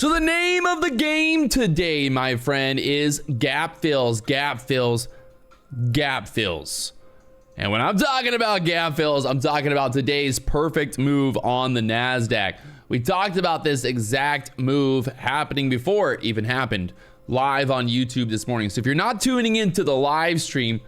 So the name of the game today, my friend, is gap fills, gap fills, gap fills. And when I'm talking about gap fills, I'm talking about today's perfect move on the Nasdaq. We talked about this exact move happening before it even happened live on YouTube this morning. So if you're not tuning into the live stream,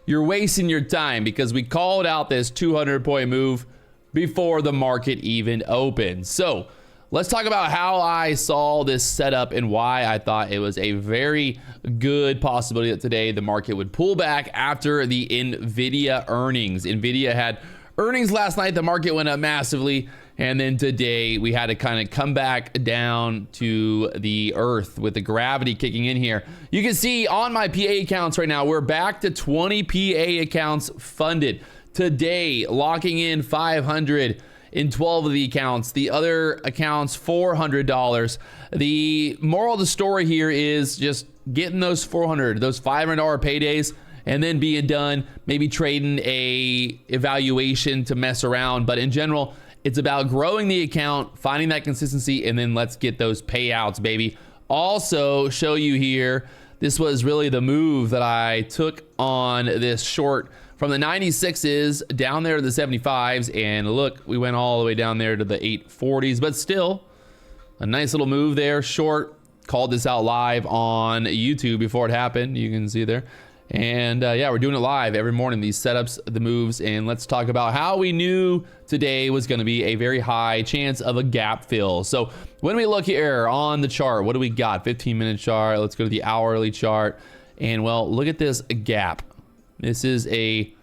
you're wasting your time because we called out this 200-point move before the market even opened. So let's talk about how I saw this setup and why I thought it was a very good possibility that today the market would pull back after the Nvidia earnings. Nvidia had earnings last night. The market went up massively. And then today we had to kind of come back down to the earth with the gravity kicking in here. You can see on my PA accounts right now, we're back to 20 PA accounts funded. Today, locking in 500 in 12 of the accounts, the other accounts $400. The moral of the story here is just getting those $400, those $500 paydays, and then being done, maybe trading a evaluation to mess around. But in general, it's about growing the account, finding that consistency, and then let's get those payouts, baby. Also show you here, this was really the move that I took on this short from the 96s down there to the 75s, and look, we went all the way down there to the 840s, but still a nice little move there. Short, called this out live on YouTube before it happened. You can see there. And yeah, we're doing it live every morning, these setups, the moves, and let's talk about how we knew today was going to be a very high chance of a gap fill. So when we look here on the chart, what do we got? 15-minute chart. Let's go to the hourly chart. And well, look at this gap. This is a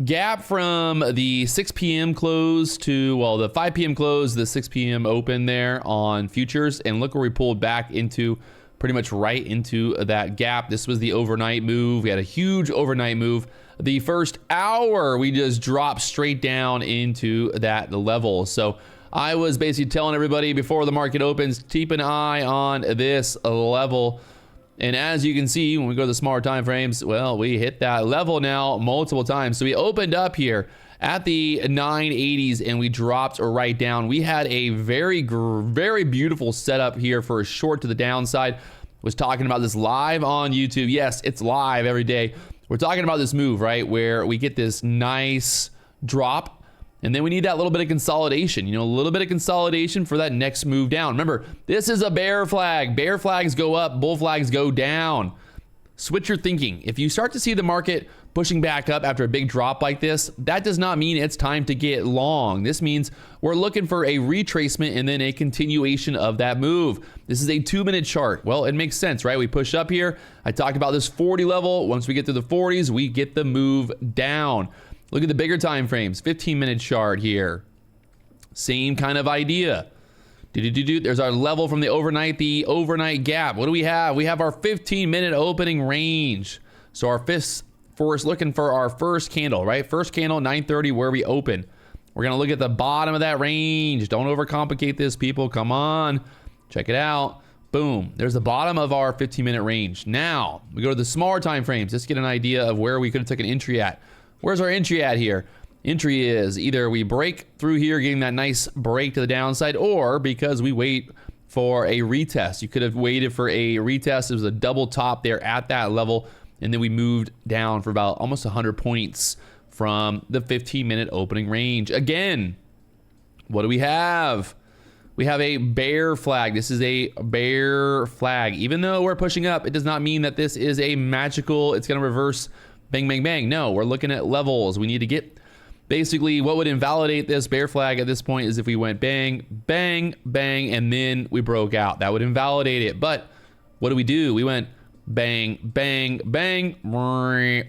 gap from the 6 p.m. close to, well, the 5 p.m. close, the 6 p.m. open there on futures. And look where we pulled back into, pretty much right into that gap. This was the overnight move. We had a huge overnight move. The first hour, we just dropped straight down into that level. So I was basically telling everybody before the market opens, keep an eye on this level. And as you can see, when we go to the smaller time frames, well, we hit that level now multiple times. So we opened up here at the 980s and we dropped right down. We had a very beautiful setup here for a short to the downside. Was talking about this live on YouTube. Yes, it's live every day. We're talking about this move, right, where we get this nice drop. And then we need that little bit of consolidation, you know, a little bit of consolidation for that next move down. Remember, this is a bear flag. Bear flags go up, bull flags go down. Switch your thinking. If you start to see the market pushing back up after a big drop like this, that does not mean it's time to get long. This means we're looking for a retracement and then a continuation of that move. This is a 2-minute chart. Well, it makes sense, right? We push up here. I talked about this 40 level. Once we get to the 40s, we get the move down. Look at the bigger time frames, 15-minute chart here. Same kind of idea. There's our level from the overnight gap. What do we have? We have our 15-minute opening range. So our first looking for our first candle, right? First candle, 9:30, where we open. We're going to look at the bottom of that range. Don't overcomplicate this, people. Come on. Check it out. Boom. There's the bottom of our 15-minute range. Now, we go to the smaller time frames. Let's get an idea of where we could have taken entry at. Where's our entry at here? Entry is either we break through here, getting that nice break to the downside, or because we wait for a retest. You could have waited for a retest. It was a double top there at that level, and then we moved down for about almost 100 points from the 15-minute opening range. Again, what do we have? We have a bear flag. This is a bear flag. Even though we're pushing up, it does not mean that this is a magical, it's going to reverse bang, bang, bang. No, we're looking at levels. We need to get, basically what would invalidate this bear flag at this point is if we went bang, bang, bang, and then we broke out. That would invalidate it. But what do? We went bang, bang, bang,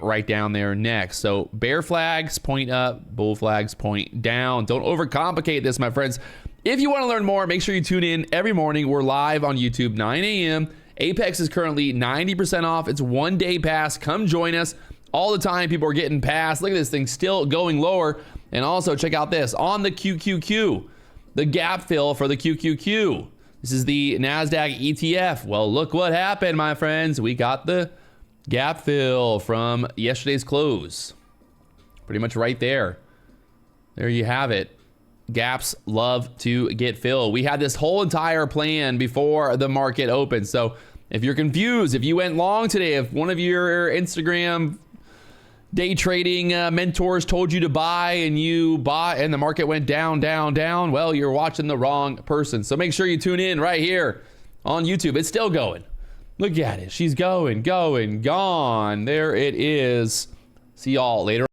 right down there next. So bear flags point up, bull flags point down. Don't overcomplicate this, my friends. If you want to learn more, make sure you tune in every morning. We're live on YouTube, 9 a.m. Apex is currently 90% off. It's 1-day pass. Come join us. All the time, people are getting past. Look at this thing still going lower. And also, check out this on the QQQ, the gap fill for the QQQ. This is the Nasdaq ETF. Well, look what happened, my friends. We got the gap fill from yesterday's close. Pretty much right there. There you have it. gaps love to get filled. We had this whole entire plan before the market opened. So if you're confused, if you went long today, if one of your Instagram day trading mentors told you to buy and you bought and the market went down, down, down, well, you're watching the wrong person. So make sure you tune in right here on YouTube. It's still going. Look at it. She's going, gone. There it is. See y'all later.